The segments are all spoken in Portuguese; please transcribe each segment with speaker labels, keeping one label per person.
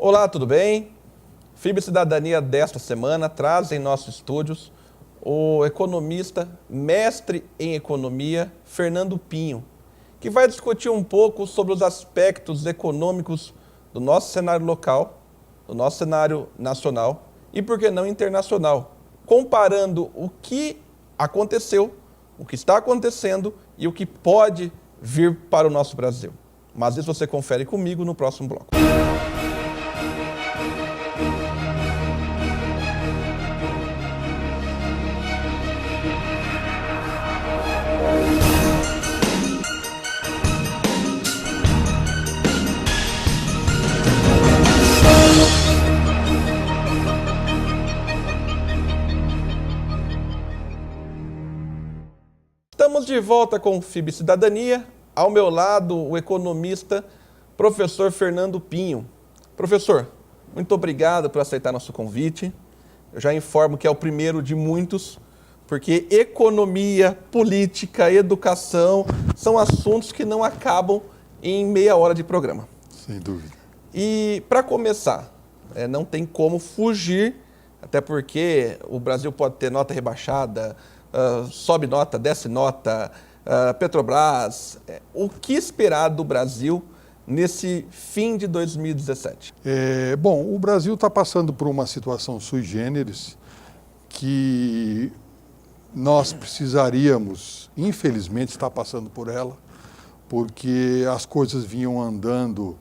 Speaker 1: Olá, tudo bem? FIB Cidadania desta semana traz em nossos estúdios o economista, mestre em economia, Fernando Pinho, que vai discutir um pouco sobre os aspectos econômicos do nosso cenário local, do nosso cenário nacional e, por que não, internacional, comparando o que aconteceu, o que está acontecendo e o que pode vir para o nosso Brasil. Mas isso você confere comigo no próximo bloco. Estamos de volta com o FIB Cidadania. Ao meu lado, o economista, professor Fernando Pinho. Professor, muito obrigado por aceitar nosso convite. Eu já informo que é o primeiro de muitos, porque economia, política, educação são assuntos que não acabam em meia hora de programa.
Speaker 2: Sem dúvida.
Speaker 1: E, para começar, não tem como fugir, até porque o Brasil pode ter nota rebaixada, sobe nota, desce nota, Petrobras. O que esperar do Brasil nesse fim de 2017?
Speaker 2: Bom, o Brasil está passando por uma situação sui generis que nós precisaríamos, infelizmente, estar passando por ela, porque as coisas vinham andando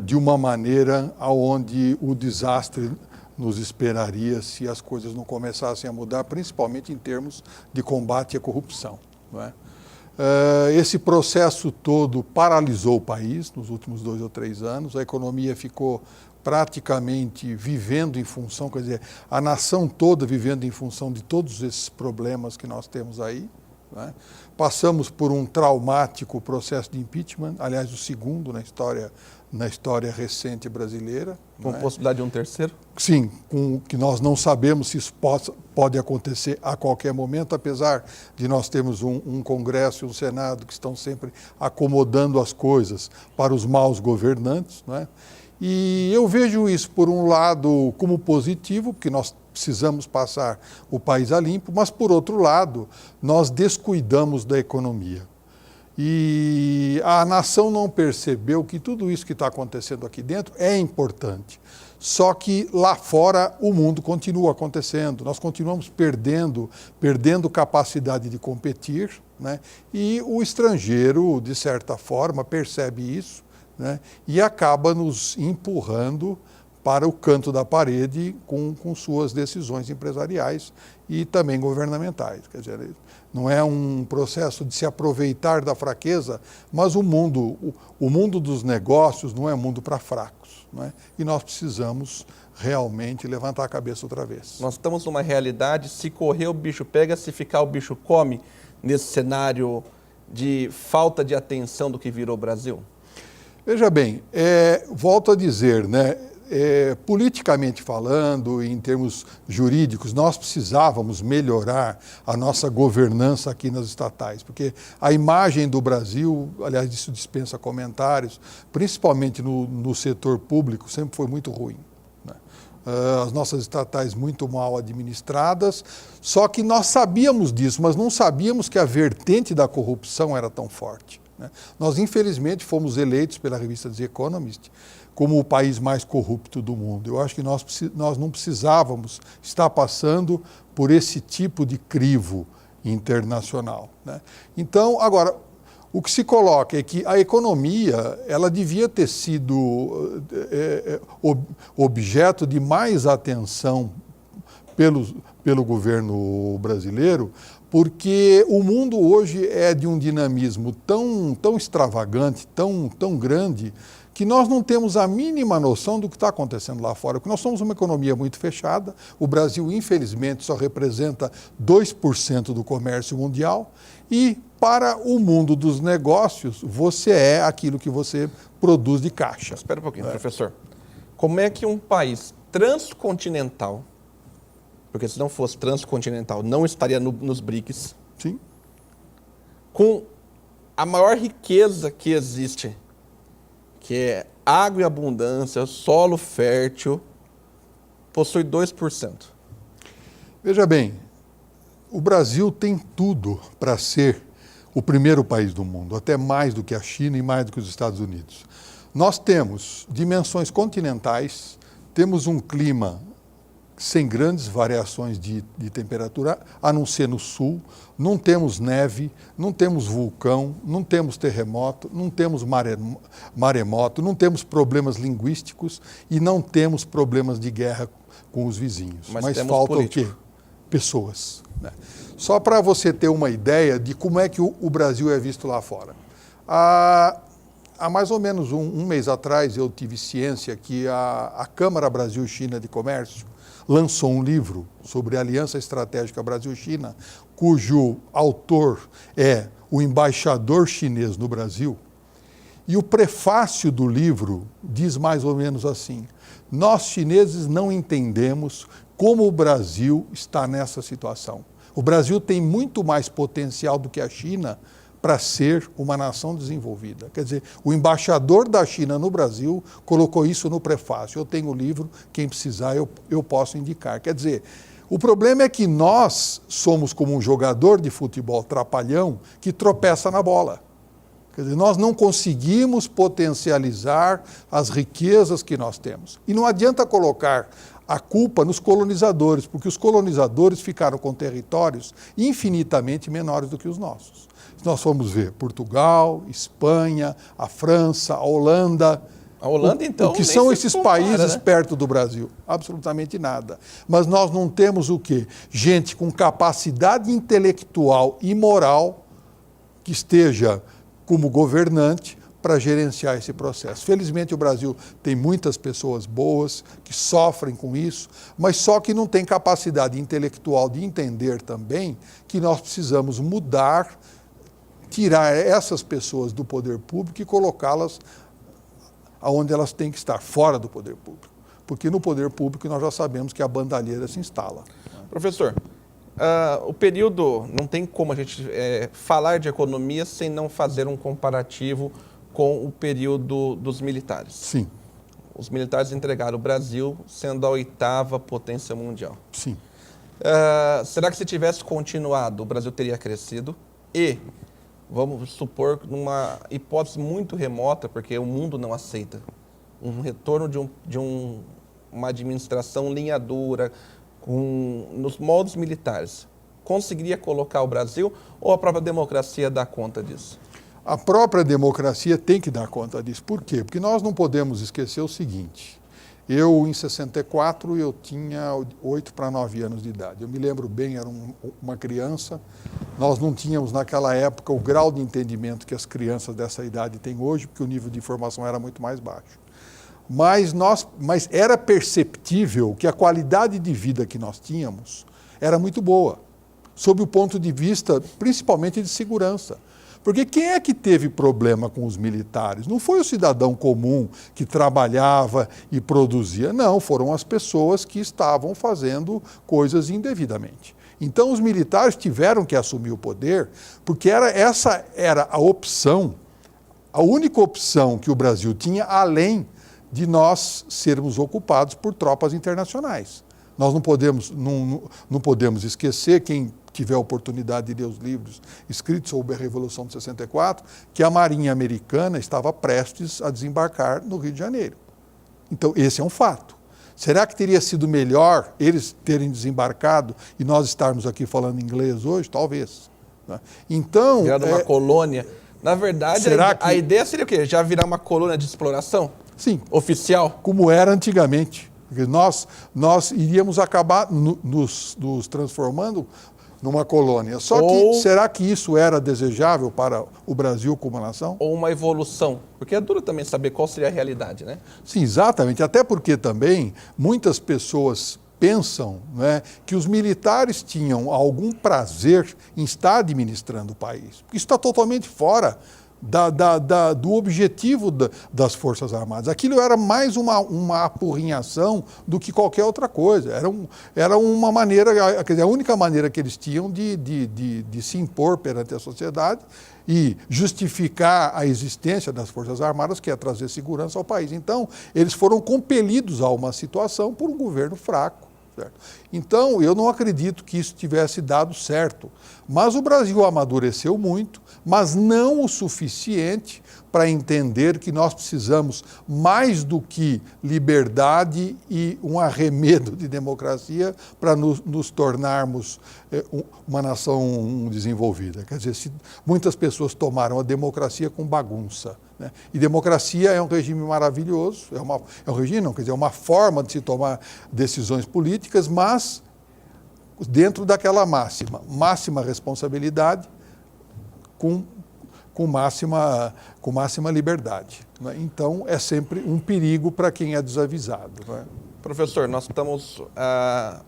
Speaker 2: de uma maneira onde o desastre nos esperaria se as coisas não começassem a mudar, principalmente em termos de combate à corrupção, não é? Esse processo todo paralisou o país nos últimos 2 ou 3 anos, a economia ficou praticamente vivendo em função, quer dizer, a nação toda vivendo em função de todos esses problemas que nós temos aí, não é? Passamos por um traumático processo de impeachment, aliás, o segundo na história recente brasileira.
Speaker 1: Com possibilidade de um terceiro?
Speaker 2: Sim, que nós não sabemos se isso pode acontecer a qualquer momento, apesar de nós termos um Congresso e um Senado que estão sempre acomodando as coisas para os maus governantes, não é? E eu vejo isso, por um lado, como positivo, porque nós precisamos passar o país a limpo, mas, por outro lado, nós descuidamos da economia. E a nação não percebeu que tudo isso que está acontecendo aqui dentro é importante. Só que lá fora o mundo continua acontecendo, nós continuamos perdendo capacidade de competir, né? E o estrangeiro, de certa forma, percebe isso, né? E acaba nos empurrando para o canto da parede com suas decisões empresariais e também governamentais. Quer dizer, não é um processo de se aproveitar da fraqueza, mas o mundo dos negócios não é mundo para fracos, não é? E nós precisamos realmente levantar a cabeça outra vez.
Speaker 1: Nós estamos numa realidade, se correr o bicho pega, se ficar o bicho come, nesse cenário de falta de atenção do que virou o Brasil?
Speaker 2: Veja bem, volto a dizer, né? Politicamente falando, em termos jurídicos, nós precisávamos melhorar a nossa governança aqui nas estatais, porque a imagem do Brasil, aliás, isso dispensa comentários, principalmente no setor público, sempre foi muito ruim, né? As nossas estatais muito mal administradas, só que nós sabíamos disso, mas não sabíamos que a vertente da corrupção era tão forte, né? Nós, infelizmente, fomos eleitos pela revista The Economist como o país mais corrupto do mundo. Eu acho que nós não precisávamos estar passando por esse tipo de crivo internacional, né? Então, agora, o que se coloca é que a economia ela devia ter sido objeto de mais atenção pelo governo brasileiro, porque o mundo hoje é de um dinamismo tão extravagante, tão grande, que nós não temos a mínima noção do que está acontecendo lá fora, porque nós somos uma economia muito fechada, o Brasil, infelizmente, só representa 2% do comércio mundial, e para o mundo dos negócios, você é aquilo que você produz de caixa.
Speaker 1: Espera um pouquinho, professor. Como é que um país transcontinental, porque se não fosse transcontinental, não estaria nos BRICS,
Speaker 2: sim,
Speaker 1: com a maior riqueza que existe, que é água em abundância, solo fértil, possui 2%.
Speaker 2: Veja bem, o Brasil tem tudo para ser o primeiro país do mundo, até mais do que a China e mais do que os Estados Unidos. Nós temos dimensões continentais, temos um clima sem grandes variações de temperatura, a não ser no sul, não temos neve, não temos vulcão, não temos terremoto, não temos maremoto, não temos problemas linguísticos e não temos problemas de guerra com os vizinhos. Mas falta político. O quê? Pessoas. Né? Só para você ter uma ideia de como é que o Brasil é visto lá fora. Há mais ou menos um mês atrás eu tive ciência que a Câmara Brasil-China de Comércio lançou um livro sobre a Aliança Estratégica Brasil-China, cujo autor é o embaixador chinês no Brasil. E o prefácio do livro diz mais ou menos assim: nós chineses não entendemos como o Brasil está nessa situação. O Brasil tem muito mais potencial do que a China para ser uma nação desenvolvida. Quer dizer, o embaixador da China no Brasil colocou isso no prefácio. Eu tenho o livro, quem precisar eu posso indicar. Quer dizer, o problema é que nós somos como um jogador de futebol trapalhão que tropeça na bola. Quer dizer, nós não conseguimos potencializar as riquezas que nós temos. E não adianta colocar a culpa nos colonizadores, porque os colonizadores ficaram com territórios infinitamente menores do que os nossos. Se nós formos ver Portugal, Espanha, a França, a Holanda...
Speaker 1: A Holanda, então,
Speaker 2: o que são esses países perto do Brasil? Absolutamente nada. Mas nós não temos o quê? Gente com capacidade intelectual e moral que esteja como governante para gerenciar esse processo. Felizmente o Brasil tem muitas pessoas boas que sofrem com isso, mas só que não tem capacidade intelectual de entender também que nós precisamos mudar, tirar essas pessoas do poder público e colocá-las onde elas têm que estar, fora do poder público. Porque no poder público nós já sabemos que a bandalheira se instala.
Speaker 1: Professor, o período, não tem como a gente falar de economia sem não fazer um comparativo com o período dos militares.
Speaker 2: Sim.
Speaker 1: Os militares entregaram o Brasil sendo a 8ª potência mundial.
Speaker 2: Sim.
Speaker 1: Será que se tivesse continuado, o Brasil teria crescido? E, vamos supor, numa hipótese muito remota, porque o mundo não aceita, um retorno de uma administração linha dura, nos moldes militares, conseguiria colocar o Brasil ou a própria democracia dá conta disso?
Speaker 2: A própria democracia tem que dar conta disso. Por quê? Porque nós não podemos esquecer o seguinte. Eu, em 64, eu tinha 8 para 9 anos de idade. Eu me lembro bem, era uma criança. Nós não tínhamos, naquela época, o grau de entendimento que as crianças dessa idade têm hoje, porque o nível de informação era muito mais baixo. Mas era perceptível que a qualidade de vida que nós tínhamos era muito boa, sob o ponto de vista, principalmente, de segurança. Porque quem é que teve problema com os militares? Não foi o cidadão comum que trabalhava e produzia, não, foram as pessoas que estavam fazendo coisas indevidamente. Então os militares tiveram que assumir o poder, porque essa era a opção, a única opção que o Brasil tinha, além de nós sermos ocupados por tropas internacionais. Nós não podemos esquecer, quem tiver a oportunidade de ler os livros escritos sobre a Revolução de 64, que a Marinha Americana estava prestes a desembarcar no Rio de Janeiro. Então, esse é um fato. Será que teria sido melhor eles terem desembarcado e nós estarmos aqui falando inglês hoje? Talvez. Né? Então...
Speaker 1: Virando uma colônia. Na verdade, a ideia seria o quê? Já virar uma colônia de exploração?
Speaker 2: Sim.
Speaker 1: Oficial?
Speaker 2: Como era antigamente. Porque nós iríamos acabar nos transformando numa colônia. Só que, será que isso era desejável para o Brasil como nação?
Speaker 1: Ou uma evolução? Porque é duro também saber qual seria a realidade, né?
Speaker 2: Sim, exatamente. Até porque também muitas pessoas pensam, né, que os militares tinham algum prazer em estar administrando o país. Isso está totalmente fora do objetivo das Forças Armadas. Aquilo era mais uma apurrinhação do que qualquer outra coisa. Era uma maneira, quer dizer, a única maneira que eles tinham de se impor perante a sociedade e justificar a existência das Forças Armadas, que é trazer segurança ao país. Então, eles foram compelidos a uma situação por um governo fraco. Certo? Então, eu não acredito que isso tivesse dado certo. Mas o Brasil amadureceu muito, mas não o suficiente para entender que nós precisamos mais do que liberdade e um arremedo de democracia para nos tornarmos uma nação desenvolvida. Quer dizer, muitas pessoas tomaram a democracia com bagunça. Né? E democracia é um regime maravilhoso, é um regime, não, quer dizer, é uma forma de se tomar decisões políticas, mas dentro daquela máxima responsabilidade, com máxima liberdade. Né? Então, é sempre um perigo para quem é desavisado. Né?
Speaker 1: Professor, nós estamos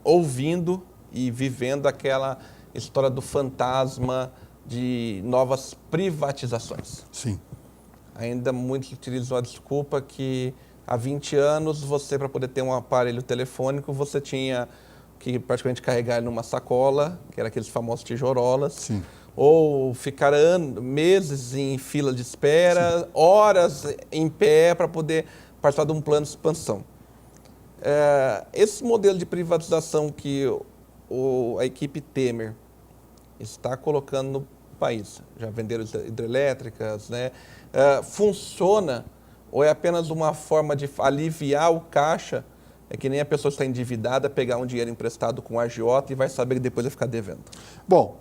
Speaker 1: ouvindo e vivendo aquela história do fantasma de novas privatizações.
Speaker 2: Sim.
Speaker 1: Ainda muitos utilizam a desculpa que há 20 anos, você, para poder ter um aparelho telefônico, você tinha que praticamente carregar ele numa sacola, que era aqueles famosos tijorolas.
Speaker 2: Sim.
Speaker 1: Ou ficar meses em fila de espera, sim, horas em pé para poder participar de um plano de expansão. Esse modelo de privatização que a equipe Temer está colocando no país, já venderam hidrelétricas, né? Funciona ou é apenas uma forma de aliviar o caixa? É que nem a pessoa está endividada, pegar um dinheiro emprestado com a agiota e vai saber que depois vai ficar devendo.
Speaker 2: Bom,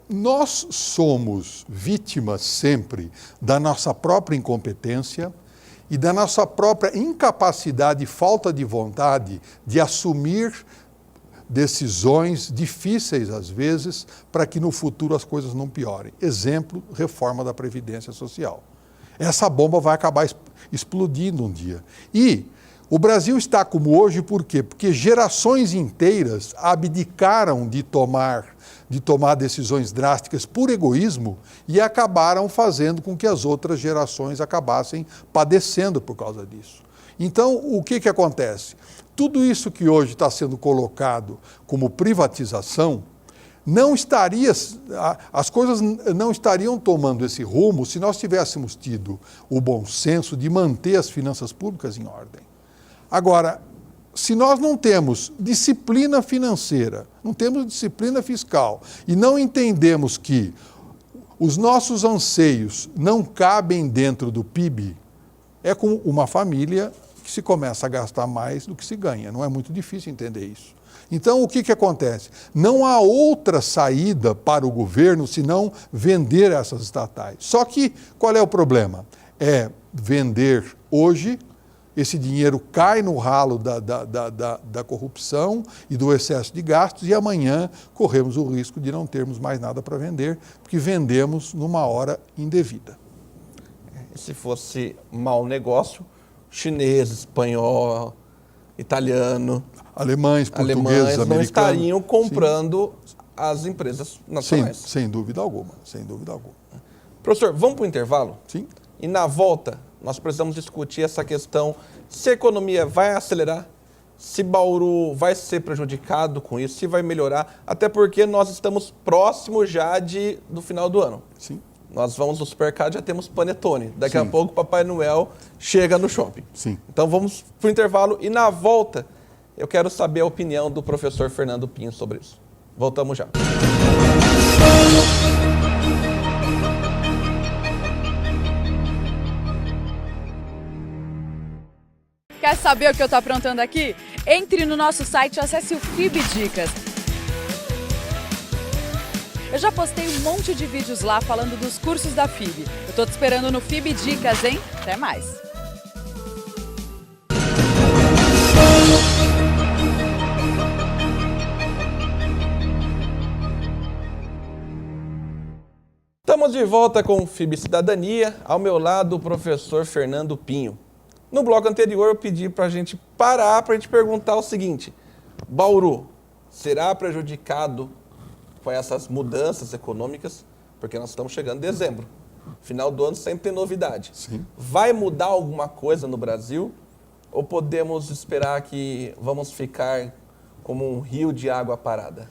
Speaker 2: nós somos vítimas sempre da nossa própria incompetência e da nossa própria incapacidade e falta de vontade de assumir decisões difíceis, às vezes, para que no futuro as coisas não piorem. Exemplo, reforma da Previdência Social. Essa bomba vai acabar explodindo um dia. E o Brasil está como hoje por quê? Porque gerações inteiras abdicaram de tomar decisões drásticas por egoísmo e acabaram fazendo com que as outras gerações acabassem padecendo por causa disso. Então, o que acontece? Tudo isso que hoje está sendo colocado como privatização, as coisas não estariam tomando esse rumo se nós tivéssemos tido o bom senso de manter as finanças públicas em ordem. Agora, se nós não temos disciplina financeira, não temos disciplina fiscal e não entendemos que os nossos anseios não cabem dentro do PIB, é como uma família que se começa a gastar mais do que se ganha. Não é muito difícil entender isso. Então, o que acontece? Não há outra saída para o governo senão vender essas estatais. Só que, qual é o problema? É vender hoje. Esse dinheiro cai no ralo da corrupção e do excesso de gastos e amanhã corremos o risco de não termos mais nada para vender, porque vendemos numa hora indevida.
Speaker 1: E se fosse mau negócio, chinês, espanhol, italiano,
Speaker 2: alemães, portugueses, americanos
Speaker 1: não estariam comprando, sim, as empresas nacionais.
Speaker 2: Sem dúvida alguma, sem dúvida alguma.
Speaker 1: Professor, vamos para o intervalo?
Speaker 2: Sim.
Speaker 1: E na volta, nós precisamos discutir essa questão, se a economia vai acelerar, se Bauru vai ser prejudicado com isso, se vai melhorar, até porque nós estamos próximos já do final do ano.
Speaker 2: Sim.
Speaker 1: Nós vamos no supermercado, já temos panetone. Daqui, sim,
Speaker 2: a
Speaker 1: pouco o Papai Noel chega no shopping.
Speaker 2: Sim.
Speaker 1: Então vamos para o intervalo e na volta eu quero saber a opinião do professor Fernando Pinho sobre isso. Voltamos já.
Speaker 3: Quer saber o que eu estou aprontando aqui? Entre no nosso site e acesse o FIB Dicas. Eu já postei um monte de vídeos lá falando dos cursos da FIB. Eu estou te esperando no FIB Dicas, hein? Até mais!
Speaker 1: Estamos de volta com o FIB Cidadania, ao meu lado o professor Fernando Pinho. No bloco anterior eu pedi para a gente parar para a gente perguntar o seguinte: Bauru será prejudicado com essas mudanças econômicas? Porque nós estamos chegando em dezembro. Final do ano sempre tem novidade.
Speaker 2: Sim.
Speaker 1: Vai mudar alguma coisa no Brasil? Ou podemos esperar que vamos ficar como um rio de água parada?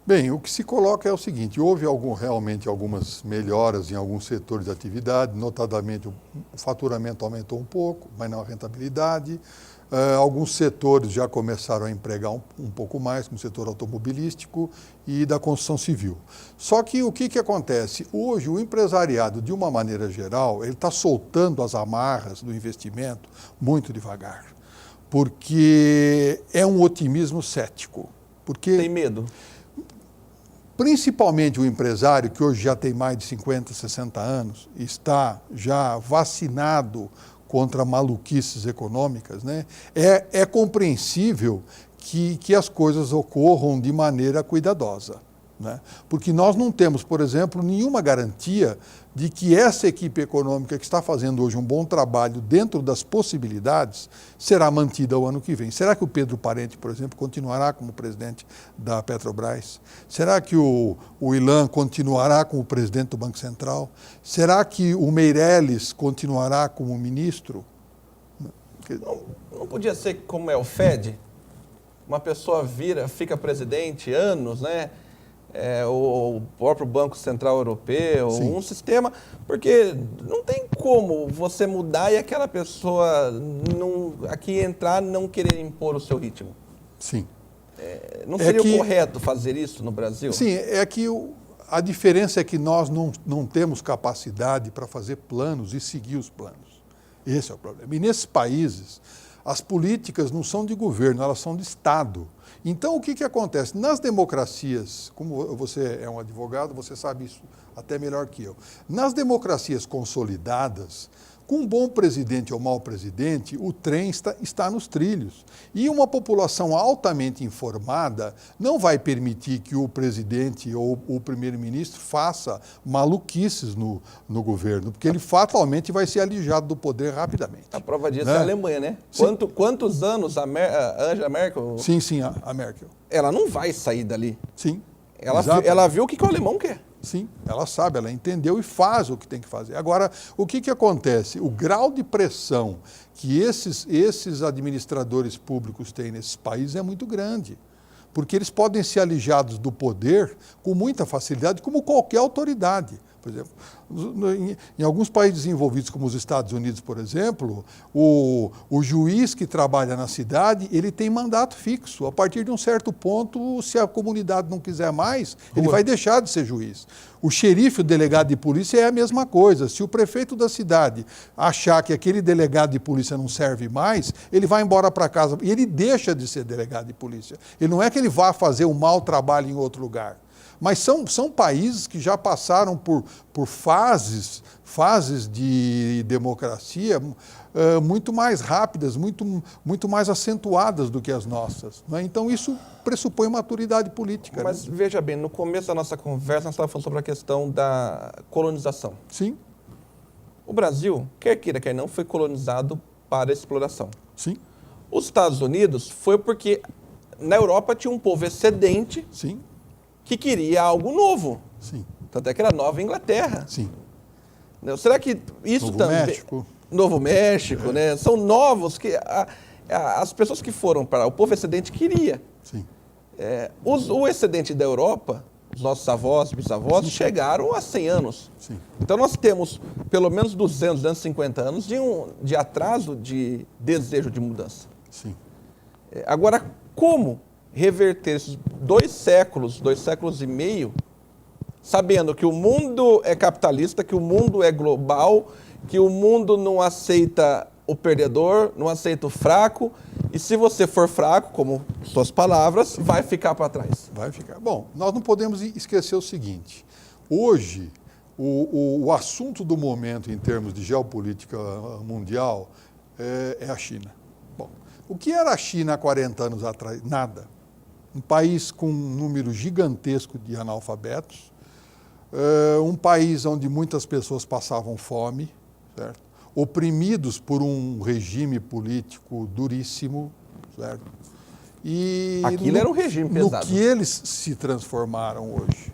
Speaker 2: Bem, o que se coloca é o seguinte, houve realmente algumas melhoras em alguns setores de atividade, notadamente o faturamento aumentou um pouco, mas não a rentabilidade. Alguns setores já começaram a empregar um pouco mais, como o setor automobilístico e da construção civil. Só que o que acontece? Hoje o empresariado, de uma maneira geral, ele está soltando as amarras do investimento muito devagar, porque é um otimismo cético. Porque
Speaker 1: tem medo?
Speaker 2: Principalmente o empresário, que hoje já tem mais de 50, 60 anos, está já vacinado contra maluquices econômicas, né? É compreensível que as coisas ocorram de maneira cuidadosa, né? Porque nós não temos, por exemplo, nenhuma garantia de que essa equipe econômica que está fazendo hoje um bom trabalho dentro das possibilidades será mantida o ano que vem. Será que o Pedro Parente, por exemplo, continuará como presidente da Petrobras? Será que o Ilan continuará como presidente do Banco Central? Será que o Meirelles continuará como ministro?
Speaker 1: Não podia ser como é o Fed? Uma pessoa fica presidente anos, né? O próprio Banco Central Europeu,
Speaker 2: Sim.
Speaker 1: Um sistema, porque não tem como você mudar e aquela pessoa aqui entrar não querer impor o seu ritmo.
Speaker 2: Sim.
Speaker 1: Não seria correto fazer isso no Brasil?
Speaker 2: Sim, é que a diferença é que nós não temos capacidade para fazer planos e seguir os planos. Esse é o problema. E nesses países, as políticas não são de governo, elas são de Estado. Então, o que acontece? Nas democracias, como você é um advogado, você sabe isso até melhor que eu. Nas democracias consolidadas, com um bom presidente ou mau presidente, o trem está nos trilhos. E uma população altamente informada não vai permitir que o presidente ou o primeiro-ministro faça maluquices no governo, porque ele fatalmente vai ser alijado do poder rapidamente.
Speaker 1: A prova disso é a Alemanha, né? Quantos anos a Angela Merkel...
Speaker 2: Sim, a Merkel.
Speaker 1: Ela não vai sair dali.
Speaker 2: Sim.
Speaker 1: Ela viu o que o alemão quer.
Speaker 2: Sim, ela sabe, ela entendeu e faz o que tem que fazer. Agora, o que acontece? O grau de pressão que esses administradores públicos têm nesses países é muito grande, porque eles podem ser alijados do poder com muita facilidade, como qualquer autoridade. Por exemplo, em alguns países desenvolvidos, como os Estados Unidos, por exemplo, o juiz que trabalha na cidade, ele tem mandato fixo. A partir de um certo ponto, se a comunidade não quiser mais, ele vai deixar de ser juiz. O xerife, o delegado de polícia, é a mesma coisa. Se o prefeito da cidade achar que aquele delegado de polícia não serve mais, ele vai embora para casa e ele deixa de ser delegado de polícia. Ele não é que ele vá fazer um mau trabalho em outro lugar. Mas são países que já passaram por fases de democracia muito mais rápidas, muito mais acentuadas do que as nossas, né? Então isso pressupõe maturidade política.
Speaker 1: Mas
Speaker 2: né?
Speaker 1: Veja bem, no começo da nossa conversa nós estávamos falando sobre a questão da colonização.
Speaker 2: Sim.
Speaker 1: O Brasil, quer queira, quer não, foi colonizado para exploração.
Speaker 2: Sim.
Speaker 1: Os Estados Unidos foi porque na Europa tinha um povo excedente.
Speaker 2: Sim.
Speaker 1: Que queria algo novo.
Speaker 2: Sim.
Speaker 1: Tanto é que era Nova Inglaterra.
Speaker 2: Sim.
Speaker 1: Será que isso
Speaker 2: Novo
Speaker 1: também...
Speaker 2: México.
Speaker 1: Novo México, né? São novos que as pessoas que foram para... O povo excedente queria.
Speaker 2: Sim.
Speaker 1: O excedente da Europa, os nossos avós, bisavós,
Speaker 2: Sim.
Speaker 1: chegaram a 100 anos.
Speaker 2: Sim.
Speaker 1: Então nós temos pelo menos 200, 250 anos de atraso de desejo de mudança.
Speaker 2: Sim.
Speaker 1: Agora, como reverter esses 2 séculos e meio, sabendo que o mundo é capitalista, que o mundo é global, que o mundo não aceita o perdedor, não aceita o fraco, e se você for fraco, como suas palavras, vai ficar para trás.
Speaker 2: Vai ficar. Bom, nós não podemos esquecer o seguinte, hoje o assunto do momento em termos de geopolítica mundial é a China. Bom, o que era a China há 40 anos atrás? Nada. Um país com um número gigantesco de analfabetos, um país onde muitas pessoas passavam fome, certo? Oprimidos por um regime político duríssimo, certo? E
Speaker 1: aquilo era um regime pesado.
Speaker 2: No que eles se transformaram hoje.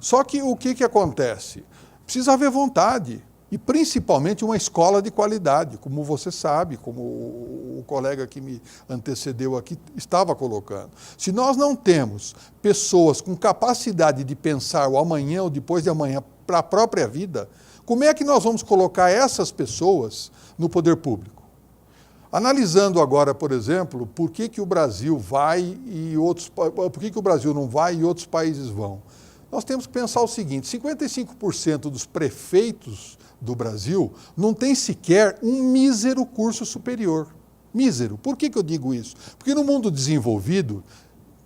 Speaker 2: Só que o que acontece? Precisa haver vontade. E principalmente uma escola de qualidade, como você sabe, como o colega que me antecedeu aqui estava colocando. Se nós não temos pessoas com capacidade de pensar o amanhã ou depois de amanhã para a própria vida, como é que nós vamos colocar essas pessoas no poder público? Analisando agora, por exemplo, por que o Brasil vai e por que o Brasil não vai e outros países vão? Nós temos que pensar o seguinte: 55% dos prefeitos do Brasil não tem sequer um mísero curso superior. Mísero. Por que eu digo isso? Porque no mundo desenvolvido,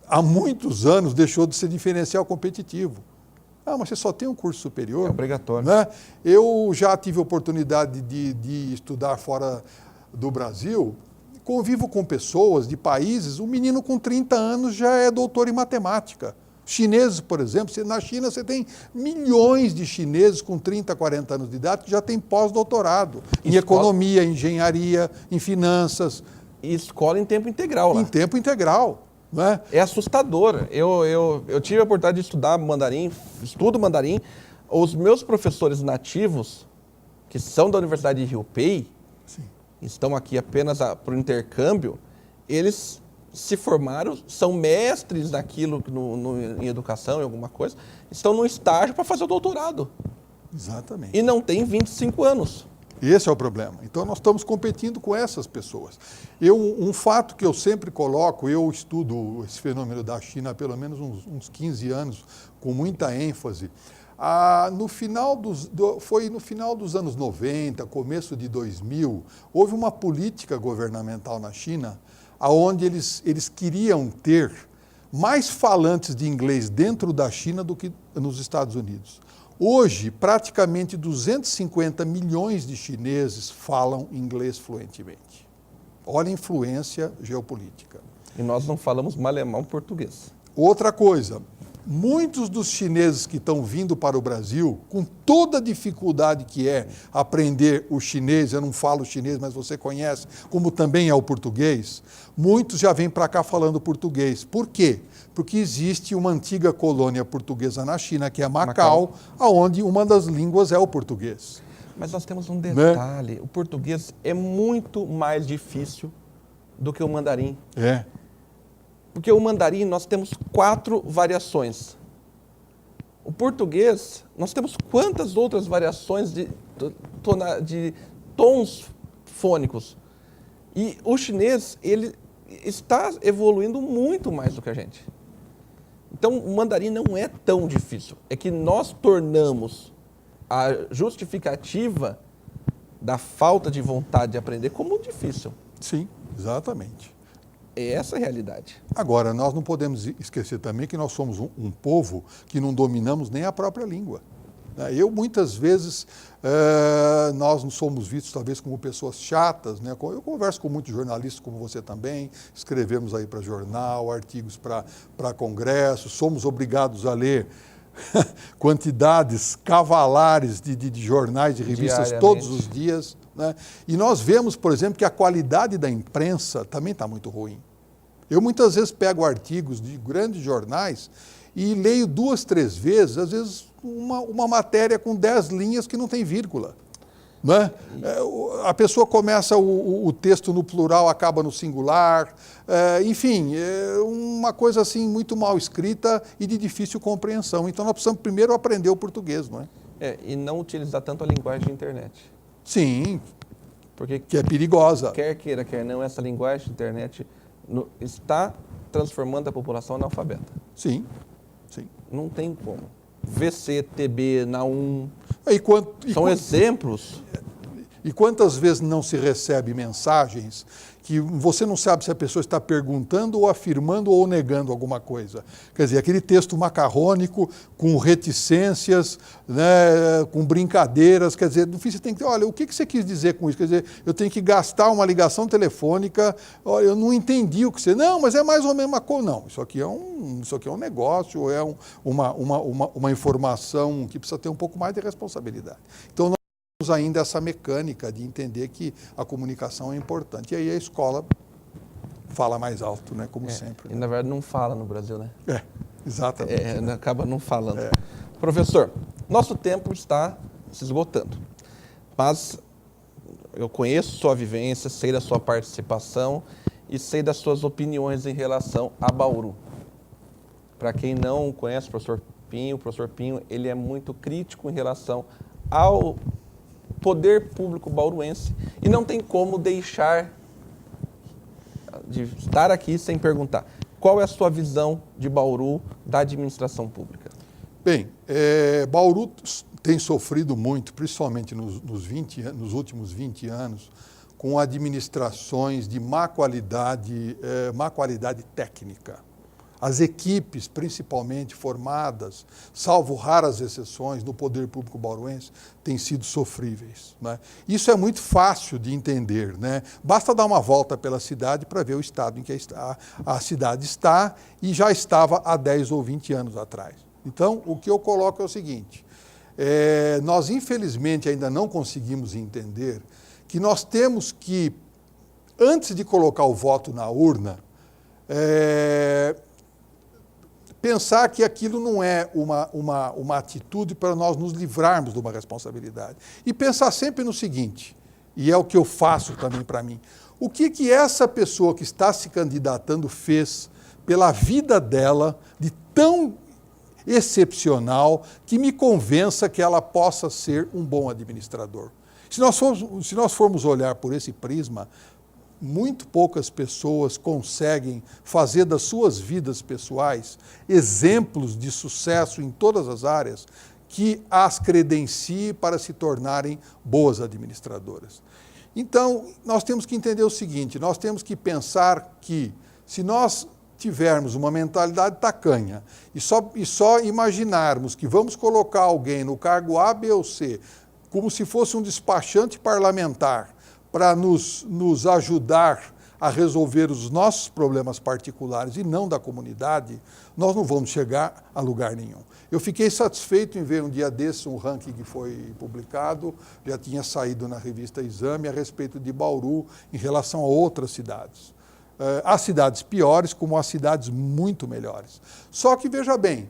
Speaker 2: há muitos anos deixou de ser diferencial competitivo. Ah, mas você só tem um curso superior?
Speaker 1: É obrigatório.
Speaker 2: Né? Eu já tive a oportunidade de estudar fora do Brasil, convivo com pessoas de países, um menino com 30 anos já é doutor em matemática. Chineses, por exemplo, na China você tem milhões de chineses com 30, 40 anos de idade que já têm pós-doutorado em economia, em engenharia, em finanças.
Speaker 1: E escola em tempo integral lá.
Speaker 2: Em tempo integral. Né?
Speaker 1: É assustador. Eu tive a oportunidade de estudar mandarim, estudo mandarim. Os meus professores nativos, que são da Universidade de Rio Pei, estão aqui apenas para o intercâmbio, eles se formaram, são mestres naquilo, em educação, em alguma coisa, estão no estágio para fazer o doutorado.
Speaker 2: Exatamente.
Speaker 1: E não tem 25 anos.
Speaker 2: Esse é o problema. Então, nós estamos competindo com essas pessoas. Um fato que eu sempre coloco, eu estudo esse fenômeno da China há pelo menos uns 15 anos, com muita ênfase. Foi no final dos anos 90, começo de 2000, houve uma política governamental na China onde eles queriam ter mais falantes de inglês dentro da China do que nos Estados Unidos. Hoje, praticamente 250 milhões de chineses falam inglês fluentemente. Olha a influência geopolítica.
Speaker 1: E nós não falamos alemão português.
Speaker 2: Outra coisa, muitos dos chineses que estão vindo para o Brasil, com toda a dificuldade que é aprender o chinês, eu não falo chinês, mas você conhece, como também é o português, muitos já vêm para cá falando português. Por quê? Porque existe uma antiga colônia portuguesa na China, que é Macau, onde uma das línguas é o português.
Speaker 1: Mas nós temos um detalhe, o português é muito mais difícil do que o mandarim.
Speaker 2: É.
Speaker 1: Porque o mandarim nós temos 4 variações. O português, nós temos quantas outras variações de tons fônicos? E o chinês, ele está evoluindo muito mais do que a gente. Então, o mandarim não é tão difícil. É que nós tornamos a justificativa da falta de vontade de aprender como difícil.
Speaker 2: Sim, exatamente.
Speaker 1: É essa a realidade.
Speaker 2: Agora, nós não podemos esquecer também que nós somos um povo que não dominamos nem a própria língua. Muitas vezes, nós não somos vistos talvez como pessoas chatas, né? Eu converso com muitos jornalistas, como você também, escrevemos aí para jornal, artigos para congresso, somos obrigados a ler quantidades cavalares de jornais, de revistas todos os dias. Né? E nós vemos, por exemplo, que a qualidade da imprensa também está muito ruim. Eu muitas vezes pego artigos de grandes jornais e leio 2, 3 vezes, às vezes uma matéria com 10 linhas que não tem vírgula. Né? A pessoa começa o texto no plural, acaba no singular, enfim, é uma coisa assim muito mal escrita e de difícil compreensão. Então nós precisamos primeiro aprender o português, não é?
Speaker 1: E não utilizar tanto a linguagem de internet.
Speaker 2: Sim,
Speaker 1: porque
Speaker 2: que é perigosa.
Speaker 1: Quer queira, quer não, essa linguagem de internet está transformando a população analfabeta.
Speaker 2: Sim, sim.
Speaker 1: Não tem como. VC, TB, NA1, são exemplos.
Speaker 2: E quantas vezes não se recebe mensagens que você não sabe se a pessoa está perguntando ou afirmando ou negando alguma coisa. Quer dizer, aquele texto macarrônico, com reticências, né, com brincadeiras, quer dizer, no fim você tem que dizer, olha, o que você quis dizer com isso? Quer dizer, eu tenho que gastar uma ligação telefônica, olha, eu não entendi o que você... Não, mas é mais ou menos uma coisa. Não, isso aqui é um negócio, é uma informação que precisa ter um pouco mais de responsabilidade. Então, ainda essa mecânica de entender que a comunicação é importante. E aí a escola fala mais alto, né? Como sempre.
Speaker 1: E na verdade não fala no Brasil, né?
Speaker 2: Exatamente.
Speaker 1: Acaba não falando. Professor, nosso tempo está se esgotando. Mas eu conheço sua vivência, sei da sua participação e sei das suas opiniões em relação a Bauru. Para quem não conhece o professor Pinho, ele é muito crítico em relação ao poder público bauruense e não tem como deixar de estar aqui sem perguntar qual é a sua visão de Bauru, da administração pública.
Speaker 2: Bem, Bauru tem sofrido muito, principalmente nos últimos 20 anos, com administrações de má qualidade técnica. As equipes, principalmente formadas, salvo raras exceções, no poder público bauruense, têm sido sofríveis, né? Isso é muito fácil de entender, né? Basta dar uma volta pela cidade para ver o estado em que a cidade está e já estava há 10 ou 20 anos atrás. Então, o que eu coloco é o seguinte, nós infelizmente ainda não conseguimos entender que nós temos que, antes de colocar o voto na urna, pensar que aquilo não é uma atitude para nós nos livrarmos de uma responsabilidade. E pensar sempre no seguinte, e é o que eu faço também para mim, o que essa pessoa que está se candidatando fez pela vida dela de tão excepcional que me convença que ela possa ser um bom administrador. Se nós formos olhar por esse prisma, muito poucas pessoas conseguem fazer das suas vidas pessoais exemplos de sucesso em todas as áreas que as credencie para se tornarem boas administradoras. Então, nós temos que entender o seguinte, nós temos que pensar que se nós tivermos uma mentalidade tacanha e só imaginarmos que vamos colocar alguém no cargo A, B ou C, como se fosse um despachante parlamentar, para nos ajudar a resolver os nossos problemas particulares e não da comunidade, nós não vamos chegar a lugar nenhum. Eu fiquei satisfeito em ver um dia desses um ranking que foi publicado, já tinha saído na revista Exame, a respeito de Bauru em relação a outras cidades. Há cidades piores, como há cidades muito melhores. Só que, veja bem,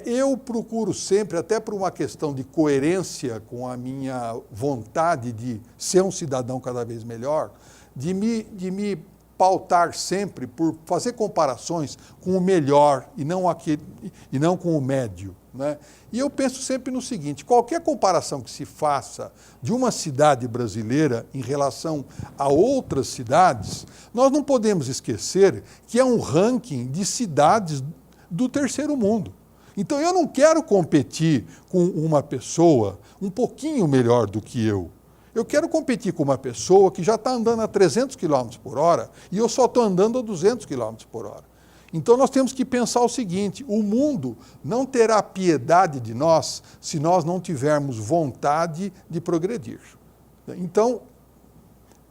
Speaker 2: eu procuro sempre, até por uma questão de coerência com a minha vontade de ser um cidadão cada vez melhor, de me pautar sempre por fazer comparações com o melhor e não com o médio, né? E eu penso sempre no seguinte, qualquer comparação que se faça de uma cidade brasileira em relação a outras cidades, nós não podemos esquecer que é um ranking de cidades do terceiro mundo. Então, eu não quero competir com uma pessoa um pouquinho melhor do que eu. Eu quero competir com uma pessoa que já está andando a 300 km por hora e eu só estou andando a 200 km por hora. Então, nós temos que pensar o seguinte, o mundo não terá piedade de nós se nós não tivermos vontade de progredir. Então,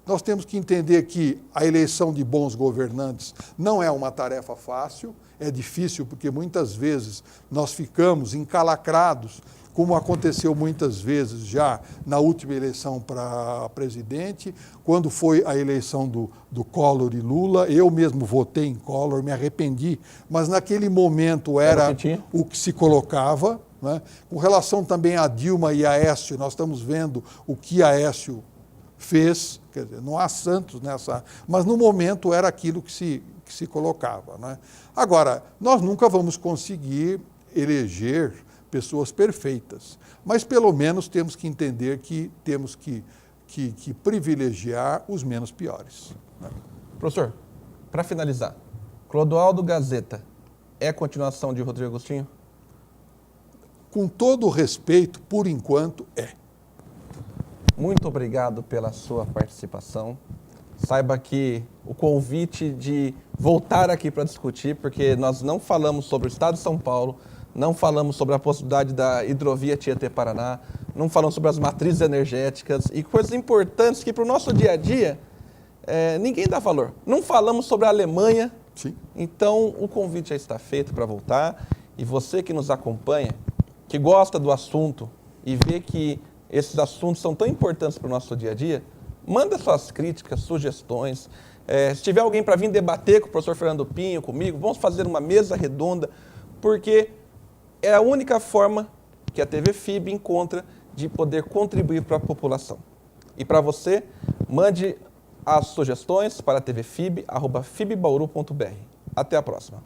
Speaker 2: nós temos que entender que a eleição de bons governantes não é uma tarefa fácil, é difícil porque muitas vezes nós ficamos encalacrados, como aconteceu muitas vezes já na última eleição para presidente, quando foi a eleição do Collor e Lula, eu mesmo votei em Collor, me arrependi, mas naquele momento era o que se colocava, né? Com relação também a Dilma e a Aécio, nós estamos vendo o que a Aécio fez, quer dizer, não há santos nessa, mas no momento era aquilo que se colocava, né? Agora, nós nunca vamos conseguir eleger pessoas perfeitas, mas pelo menos temos que entender que temos que privilegiar os menos piores, né?
Speaker 1: Professor, para finalizar, Clodoaldo Gazeta é a continuação de Rodrigo Agostinho?
Speaker 2: Com todo o respeito, por enquanto, é.
Speaker 1: Muito obrigado pela sua participação. Saiba que o convite de voltar aqui para discutir, porque nós não falamos sobre o Estado de São Paulo, não falamos sobre a possibilidade da hidrovia Tietê-Paraná, não falamos sobre as matrizes energéticas e coisas importantes que para o nosso dia a dia ninguém dá valor. Não falamos sobre a Alemanha.
Speaker 2: Sim.
Speaker 1: Então o convite já está feito para voltar e você que nos acompanha, que gosta do assunto e vê que esses assuntos são tão importantes para o nosso dia a dia, manda suas críticas, sugestões. Se tiver alguém para vir debater com o professor Fernando Pinho, comigo, vamos fazer uma mesa redonda, porque é a única forma que a TV FIB encontra de poder contribuir para a população. E para você, mande as sugestões para tvfib@fibbauru.br. Até a próxima.